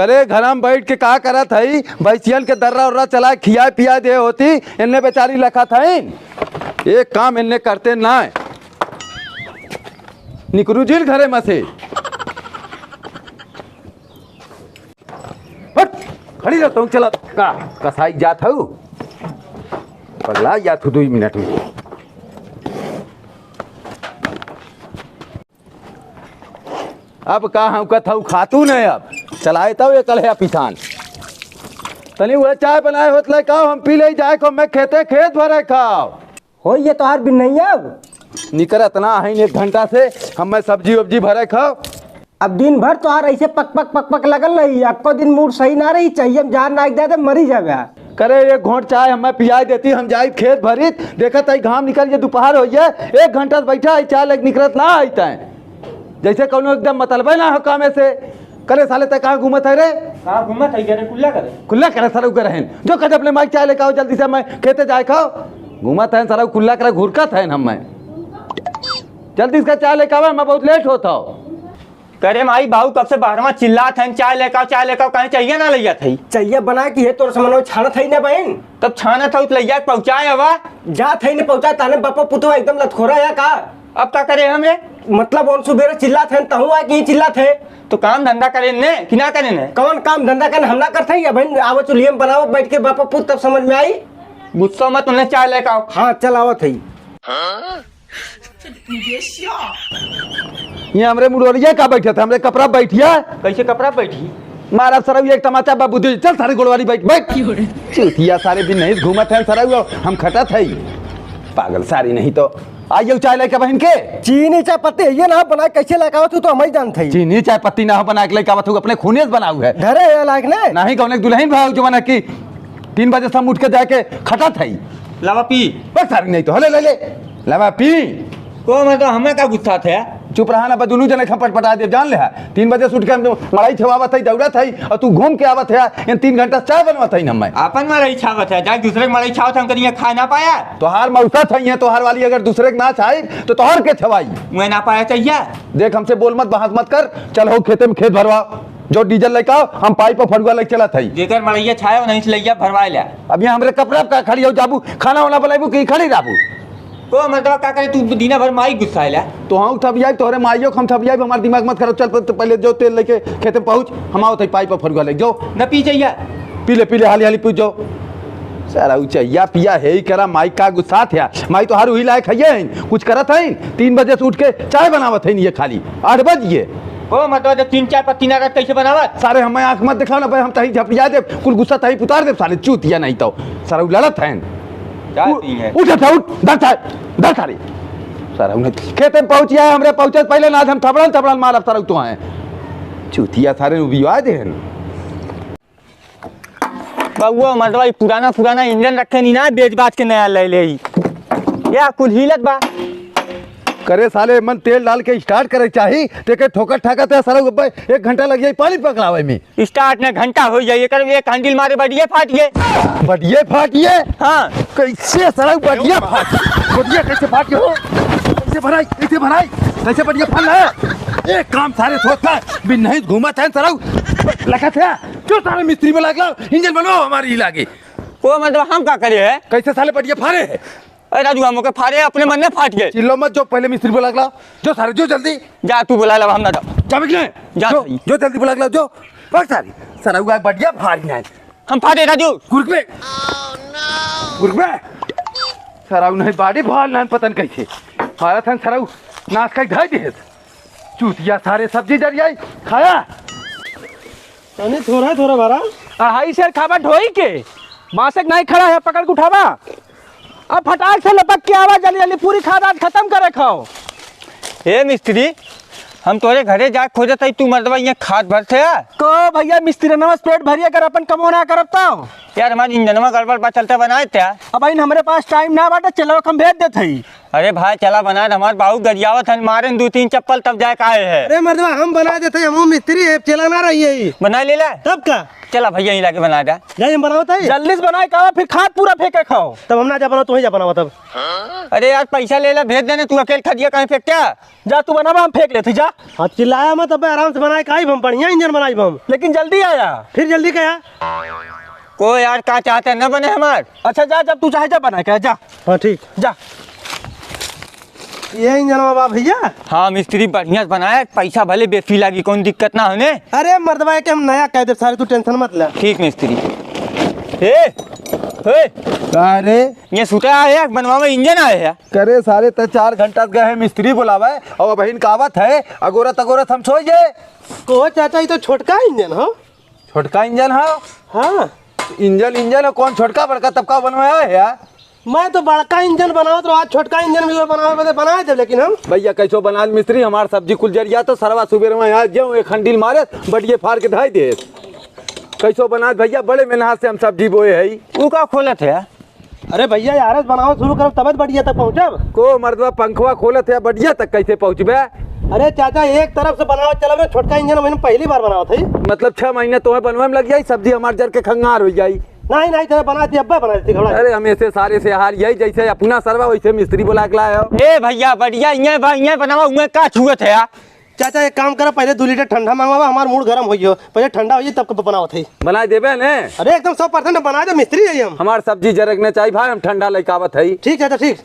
करे घर में बैठ के का करत हई, भैंसियन के दर्रा उर्रा चला खिया पिया दे होती, इन्ने बेचारी लखा था एक काम इन्ने करते ना निकरू जिल घरे में से खड़ी रहता हूँ। चला का कसाई जात हूँ पगला जात हूँ 2 मिनट में। अब का हम कहूँ खातू नहीं, अब चलाए तब ये कल पिसान तनी वह चाय बनाए होत ले खाओ, हम पी ले जाए को मैं खेते खेत भरे खाओ हो ये तो हार भी नहीं है। अब निकलत ना है 1 घंटा से हम मैं सब्जी वब्जी भरे खाओ। अब दिन भर तो हार ऐसे पक पक पक पक लगल रही, आपको दिन मूड सही ना रही चाहिए, जान नाक दे मरी जावे। करे 1 घोंट चाय हमें पियाई देती, हम जाए खेत भरित देखत है घाम निकल जे दोपहर हो जाए 1 घंटा से बैठा है चाय लग निकलत ना आते हैं जैसे कौनो एकदम मतलबे ना हो कामे से। करे साले तक कहाँ घूमत है रे, कहाँ घूमत है करे कुल्ला करे सर करे जो कद अपने माइक चाय लेके आओ जल्दी से, मैं खेते जाए खाओ। घूमत है सर कुल्ला करे घुरकत है हम, मैं जल्दी इसका चाय लेके आवे, मैं बहुत लेट होता हूँ। करे माई बाबू कब से बाहर चिल्लात है चाय लेकर चाय लेकर, कहीं चाहिए ना लिया थी चाहिए बना की है तोर समनो छाना थई ना बहन, तब छाना था उत लिया पहुंचाए हवा जा थई ने पहुंचा ताने बापा पुतवा एकदम लथखोरा या का। अब क्या करे हमें, मतलब उन सुबेरे चिल्लात है तहु आ की चिल्लात है तो काम धंधा करे ने कि ना करे ने, कौन काम धंधा कर हमला करते या बहन आवो चुलियम बनाओ बैठ के बापा पुत तब समझ में आई। गुस्सा मत उन्हें चाय लेकर आओ। हाँ चल आवत है। ये हमरे मुड़ोरिया का बैठे थे, हमरे कपड़ा बैठिया कैसे कपड़ा बैठी मारा सरऊ एक टमाचा बाबू दे चल सारे गोलवारी बैठ बैठ चूतिया सारे दिन नहीं घूमत है सरऊ, हम खटत है पागल सारी नहीं तो आइयो चाय लेके बहन के। चीनी चाय पत्ती ये ना बना कैसे लगावत तू तो हम ही जानते ही। चीनी चाय पत्ती ना हो बना के लेके आवत हूँ, अपने खूने से बनाऊ है घरे लायक ने नहीं कौन एक दुल्हन भाव जो बना की 3 बजे सब उठ के जाके खटत है लावा पी बस सारी नहीं तो हले ले ले लावा पी को मैं तो हमें का गुस्सा थे चुप रहा ना दोनों जने खपट पटा दे जान ले 3 बजे उठ के मड़ाई छवावत है दौड़त है और तू घूम के आवत है 3 घंटा चाय बनवत है हम अपन मरई छावत है, जाए दूसरे के मरई छावत हम करिए खा ना पाया तोहार मौका था तोहार वाली अगर दूसरे के ना चाहे तो तोहार के छवाई मैं ना पाया चाहिए। देख हमसे बोल मत बहस मत कर, चल हो खेते में खेत भरवा जो डीजल लेके आओ, हम पाइप फड़ुआ लेके चला था जेकर मरैया छाया नहीं से लैया भरवा लिया। अब यहाँ हमरे कपड़ा का खड़ी हो जाबू खाना वाना बनाबू कि खड़ी रहबू को मतलब का करे तू दीना भर माई गुस्सा आइला तो हाँ थबियाई तोहरे माइयो हम थबियाई हमारा दिमाग मत खराब। चल तो पहले जो तेल लेके खेते में पहुँच, हम आओ थे पाइप फड़ुआ ले जो न पी चाहिए पीले हाली हाली पूछ जाओ सारा ऊँचा पिया है ही करा माई का गुस्सा था माई तो हर वही लायक है कुछ करत है 3 बजे से उठ के चाय बनावत है ये खाली 8 बजे ओ मतलब 3 चाय पत्ती ना कैसे बनावत सारे हमें आंख मत दिखाओ ना भाई, हम तही झपिया दे कुल गुस्सा तही उतार दे सारे चूतिया नहीं तो सारा लड़त है उठ दस सारे सारा उन्हें खेते में पहुंचिया है हमरे पहुंचे पहले ना हम थबड़न मारब सारा तो आए चूतिया सारे बिवाह दे बउआ मतलब पुराना इंजन रखे नहीं ना बेच बाच के नया ले ले या कुल हिलत बा करे साले मन तेल डाल के स्टार्ट करे चाहिए ते ठोकर ठाकत है सारा 1 घंटा लग जाए पानी पकड़ावे में स्टार्ट में घंटा हो जाइए कर एक हैंडल मारे बढ़िए फाटिए हाँ कैसे सारा बढ़िया कैसे फाटिए हो कैसे भराई कैसे बढ़िया फल है एक काम सारे सोचता बिन नहीं घूमत है सारा लगा था जो सारे मिस्त्री में लगला इंजन बनाओ हमारी लागे वो मतलब हम क्या करे है कैसे साले बढ़िया फारे है अरे राजू हम के फारे अपने मन में फाट गए चिल्लो मत जो पहले मिस्त्री को लगला जो सारे जो जल्दी जा तू बुला ला हम ना जा जो जल्दी बुला लगला जो पक सारी सारा हुआ बढ़िया फाड़ी है हम फाटे राजू गुरबे सारा नहीं बाड़ी भाल ना पतन कैसे फारा था सारा नाश का ढाई दे चूतिया सारे सब्जी डरियाई खाया तने थोड़ा भरा 2.5 सेर खावा ढोई के मासक नहीं खड़ा है पकड़ के उठावा अब फटाक से लपक के आवा जल्दी पूरी खादान खत्म करे खाओ। ए मिस्त्री हम तोरे घरे जा खोजत है तू मर्दवा ये खाद भरते है को भैया मिस्त्री नमस पेट भरिए कर अपन कमो ना करब तो यार हमारी इंजनवा गड़बड़ बा चलते बनाए थे अब इन हमारे पास टाइम ना बाटे चलो हम भेज देते ही अरे भाई चला बना दे, हमारे बाबू गरियावत है, मारे 2-3 चप्पल तब जाके आए है। अरे मर्दवा हम बना देते, हम मिस्त्री है, चलाना रही है बना ले ला तब का। चला भैया यहीं लाके बना दे। जाइए हम बनाओ ताई। जल्दी से बनाए का फिर खाद पूरा फेंके खाओ। तब हम ना जा बनाओ, तू ही जा बनाओ तब। अरे यार पैसा ले ला, भेज देने, तू अकेले खदिया कहीं फेंक क्या। जा तू बनावा, हम फेंक लेते जा। हाँ चिल्लाया मत, अब आराम से बनाए काई हम, बढ़िया इंजन बनाई हम। लेकिन जल्दी आया। फिर जल्दी क्या। को यार का चाहते न बने हमार। अच्छा जा, जब तू चाहे जा बनाए का जा। हाँ ठीक, जा। ये इंजन बाबा भैया। हाँ मिस्त्री बढ़िया से बनाया, पैसा भले बेसी लगी, कोई दिक्कत ना होने। अरे मर्दवा के हम नया कह दे सारे, तू टेंशन मत ले। ठीक मिस्त्री। अरे ये सुता आया बनवा में इंजन आया है। करे सारे तो 4 घंटा गए हैं मिस्त्री बुलावे और बहन कावत है अगोरत अगोरत हम सोई जे। को चाचा ये तो छोटका इंजन हो। छोटका इंजन है। हाँ इंजन है, कौन छोटका बड़का तबका बनवाया है यार। मैं तो बड़का इंजन बनाओ तो आज छोटका इंजन भी बनाए थे, लेकिन हम भैया कैसो बना मिस्त्री, हमार सब्जी कुल जरिया तो सरवा सुबेर में यहाँ जाऊँ एक खंडील मारे बढ़िए फाड़ के धाई दे। कैसो बना भैया, बड़े मेहनत से हम सब्जी बोए है। वो का खोलत है। अरे भैया यार बनाओ शुरू करो तब बढ़िया तक पहुँचब। को मर्दवा पंखवा खोलत है बढ़िया तक कैसे पहुँचबे। अरे चाचा एक तरफ से बनाओ चलो, छोटका इंजन मैंने पहली बार बनाओ था। मतलब 6 महीने तुम्हें बनवा में लग जाये, सब्जी हमारे जर के खंगार हो जाये। नहीं तेरे बना दी, अब्बा बना दी। अरे हमें से सारे से हार यही जैसे अपना सरवा वैसे मिस्त्री बुला के लाए हो। ए भैया बढ़िया यहाँ बनावा, उमे का छुअत है। चाचा एक काम करो, पहले 2 लीटर ठंडा मंगवा, हमारा मूड गर्म हो, पहले ठंडा हो तब बनाओ थे। बना देबे ने। अरे एकदम 100% बना दे, मिस्त्री है हम। हमार सब्जी जरकने चाहिए भाई, हम ठंडा लेकावत है। ठीक चाचा ठीक।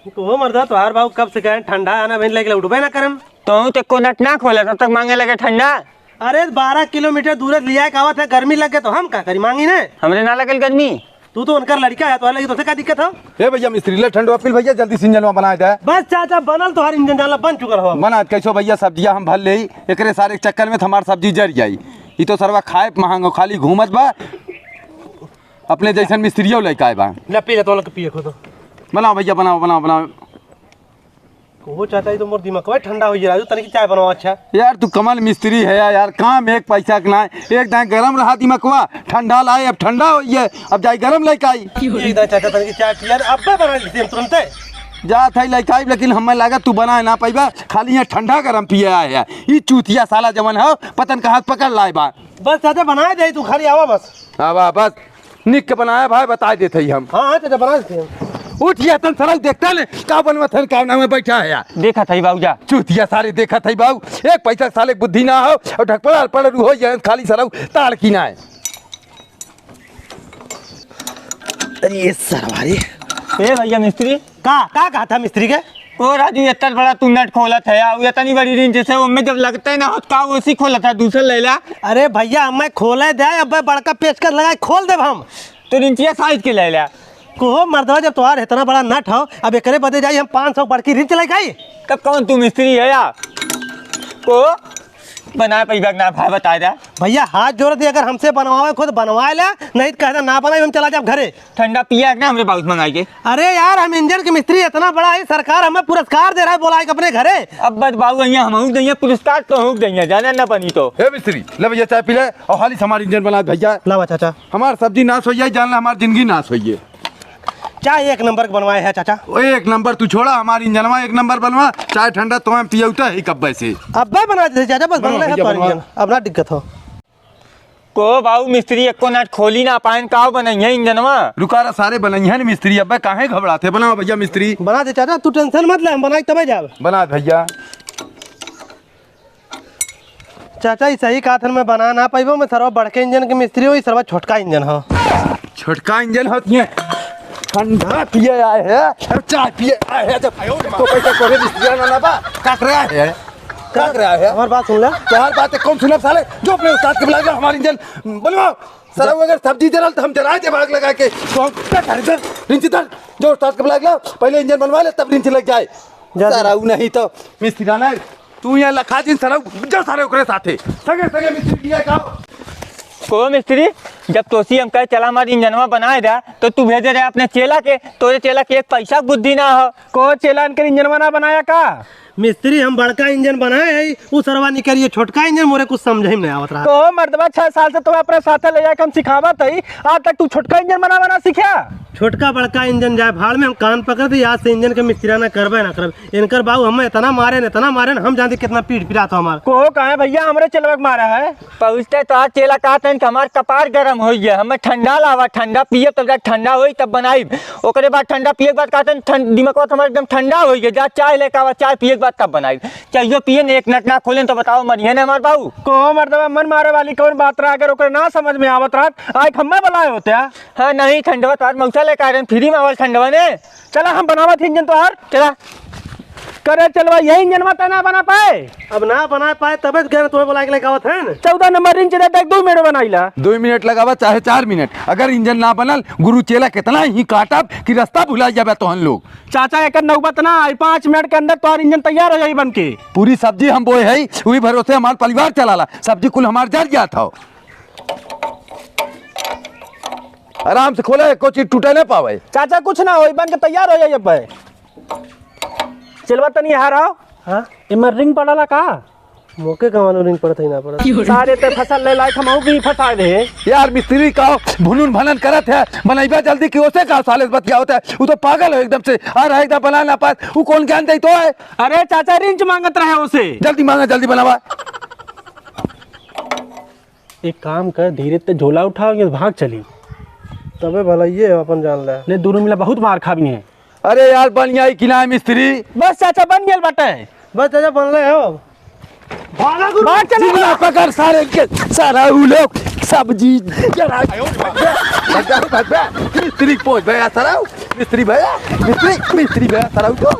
तो मर्दा तोहार बाबू कब से कहें ठंडा आना बहन लेके उठबे ना करम। तो ते को नट ना खोले तब तक मांगे लगे ठंडा। अरे 12 किलोमीटर दूर लिया कावत है, गर्मी लग गए तो हम का करी मांगी ने। हमरे ना लगल गर्मी। तू तो उनका लड़का है, तो लगी तो क्या दिक्कत हो। ए भैया मिस्त्री ले ठंडो अपील भैया जल्दी से इंजन बना दे। बस चाचा बनल तो हर इंजन डाला बन चुका हो। बना कैसो भैया सब्जियां हम भल ले एकरे सारे चक्कर में हमार सब्जी जर जाई। ई तो सरवा खाए महंगो खाली घूमत बा, अपने जैसन मिस्त्रियों लेके आए बा। ले पी ले तो पिए खो तो। बनाओ भैया बनाओ। वो चाचा ये तो मोर दिमाग में ठंडा हो जा, तनिक चाय बनाओ। अच्छा यार तू कमल मिस्त्री है यार, काम एक पैसा के ना एक दाएं गरम रहा दिमागवा, ठंडा लाए अब ठंडा हो ये, अब जाए गरम लेके आई। चाचा तनिक चाय पिया, अब्बे बना ली हम तुरंत जा था लेके आई, लेकिन हमें लगा तू बना ना पाइबा, खाली यहाँ ठंडा गरम पिए आया है। ये चूतिया साला जमन है पतन का हाथ पकड़ लाए बा। बस चाचा बना दे, तू खाली आवा बस। हाँ बस निक के बनाया भाई, बता देते ही हम। हाँ चाचा बना देते हम। उठिया तन सरल देखता ले का बनवा थन कावना में बैठा है यार। देखा था बाबूजा चूतिया सारे देखा था बाबू, एक पैसा साले बुद्धि ना हो और ढकपड़ा पड़ हो जाए खाली सरऊ ताड़ की ना है। अरे ये सरवारी ए भैया मिस्त्री का कहा था मिस्त्री के। ओ राजू इतना बड़ा तू नट खोलत है यार, इतनी बड़ी रिंच से वो में जब लगता है ना होत का उसी खोलत है, दूसरा ले ला। अरे भैया मैं खोले दे, अब बड़का पेचकस लगाए खोल दे हम। तो रिंचिया साइज के ले ला। को मर्दवा जब तुम्हारा इतना बड़ा नट हो, अब एकरे बदे जाई हम 500 बड़की रिंच लगाई। तब कौन तू मिस्त्री है यार को बना पैबा ना भाई बता दे। भैया हाथ जोड़ दे, अगर हमसे बनवावे खुद बनवा ले, नहीं तो कहता ना बनाए हम चला जाए घरे। ठंडा पिया ना हमरे बाउस मंगाई के। अरे यार हम इंजन के मिस्त्री इतना बड़ा है, सरकार हमें पुरस्कार दे रहा है बोला अपने घरे। अब बस बाबू यहाँ हम देंगे पुरस्कार, तो हम देंगे जाना ना बनी तो। हे मिस्त्री ले भैया चाय पी ले और हाली हमारी इंजन बना भैया। लावा चाचा हमार सब्जी नाश हो जाए, जानला हमारी जिंदगी नाश होइए। चाय 1 नंबर बनवाए है चाचा। एक नंबर तू छोड़ा, हमारी इंजनवा 1 नंबर बनवा, चाय ठंडा तो हम पियौता ही कब्बे से। अब भाई बना देते चाचा, बस बनले है भैया, तुम्हारी बनवा। इंजन, अब ना दिक्कत हो। को बाबू मिस्त्री एको नट खोली ना पाइन का बनइया इंजनवा। रुका रहा सारे बनइया मिस्त्री, अब काहे घबराते। बनाओ भैया मिस्त्री बना दे चाचा, तू टेंशन मत ले, हम बनाए तब जाब। बना भैया। चाचा ये सही कहा था, मैं बना ना पाइबो, मैं सरवा बड़के इंजन के मिस्त्री हो, सरवा छोटका इंजन हो। छोटका इंजन होती है, ठंडा पिए आए है, चाय पिए आए है, तो पैसा कोरे मिस्त्री ना बा काट रहा है, काट रहा है। हमारी बात सुन ले। तोहार बात कौन सुनब साले, जो अपने उस्ताद के बुला के हमारी इंजन बनवाओ। सर अगर सब्जी जरल तो हम जराए थे भाग लगा के, तो हम क्या करें सर, रिंच दर जो उस्ताद के बुला के लाओ, पहले इंजन बनवा ले तब रिंच लग जाए। सर नहीं तो मिस्त्री ना तू यहाँ लखा दिन सर जो सारे ओकरे साथे सगे सगे मिस्त्री किया का। को मिस्त्री जब तोसी हम कहे चला हमारी इंजनवा बनाए दे, तो तू भेजे रहे अपने चेला के, तोरे चेला के एक पैसा बुद्धि ना हो। को चेला इनके इंजनवा ना बनाया का। मिस्त्री हम बड़का इंजन बनाए है वो सरवा नहीं करिए छोटका इंजन मोरे कुछ समझ ही नहीं आवत रहा। तो मर्दबा 6 साल से तुम्हें अपने साथे ले जाके हम सिखावत है, आज तक तू छोटका इंजन बना सीखा। छोटका बड़का इंजन जाए भाड़ में हम कान पकड़ दी आज से इंजन के मिस्त्री ना करबे ना करबे। इनकर बाबू हमें इतना मारे न हम जानते कितना पीट पिरा था हमारा। को कहे भैया हमरे चलवक मारा है। पहुँचते तो आज चेला कहते हैं कि हमार कपार गरम हो गया, हमें ठंडा लावा, ठंडा पिए तब जब ठंडा होई तब बनाई। ओकरे बाद ठंडा पिए के बाद कहते हैं दिमाग हमारा एकदम ठंडा हो गया, जा चाय लेकर आवा, चाय पिए के बाद तब बनाई। चाहिए पिए ने एक नट ना खोले तो बताओ मरिए ने हमारे बाबू। को मर्दबा मन मारे वाली कौन बात रहा, अगर ओकरे ना समझ में आवत रहा आज हमें बुलाए होते। हाँ नहीं ठंडवा तो आज मौसा लेकर आ रहे हैं फ्री में आवल ठंडवा ने। चला हम बनावत इंजन तो हर चला करे चलवा यही इंजन मत ना बना पाए। अब ना बना पाए तबे तो तुम्हें बुला के लेके आवत है। 14 नंबर इंच रहता 2 मिनट बनाईला। 2 मिनट लगावा चाहे 4 मिनट, अगर इंजन ना बनल गुरु चेला कितना ही काटब कि रास्ता भुला जाबे तो हम लोग। चाचा एक नौबत ना आई, 5 मिनट के अंदर तुम्हारा इंजन तैयार हो जाई बन के। पूरी सब्जी हम बोए है, वही भरोसे हमारा परिवार चलाला, सब्जी कुल हमार जर गया था। आराम से खोले, कोई चीज टूटे ना पावे। चाचा कुछ ना हो बन के तैयार हो जाइए। अब चलवा तनी हार आओ। हाँ इमर रिंग पड़ाला का मौके का मानो रिंग पड़त ही ना पड़त। सारे ते फसल ले लायक हम भी फंसा दे। यार मिस्त्री का भुनुन भनन करत है, बनाइबा जल्दी कि ओसे का साले बतिया होता है। वो तो पागल हो एकदम से, आ रहा एकदम बना ना पास, वो कौन ज्ञान दे तो है। अरे चाचा रिंच मांगत रहे उसे। जल्दी मांगा, जल्दी बनावा। एक काम कर, धीरे ते झोला उठाओ, ये भाग चली। तबे भला ये अपन जान ले ने दूर मिला बहुत मार खावी है। अरे यार बन गया कि ना मिस्त्री। बस चाचा बन गेल बटे। बस चाचा बन रहे हो। भागा गुरु भाग चला। चिल्ला पकड़ सारे के सारा उ लोग सब्जी जरा मिस्त्री पहुंच भैया सारा, मिस्त्री भैया, मिस्त्री भैया सारा उठो।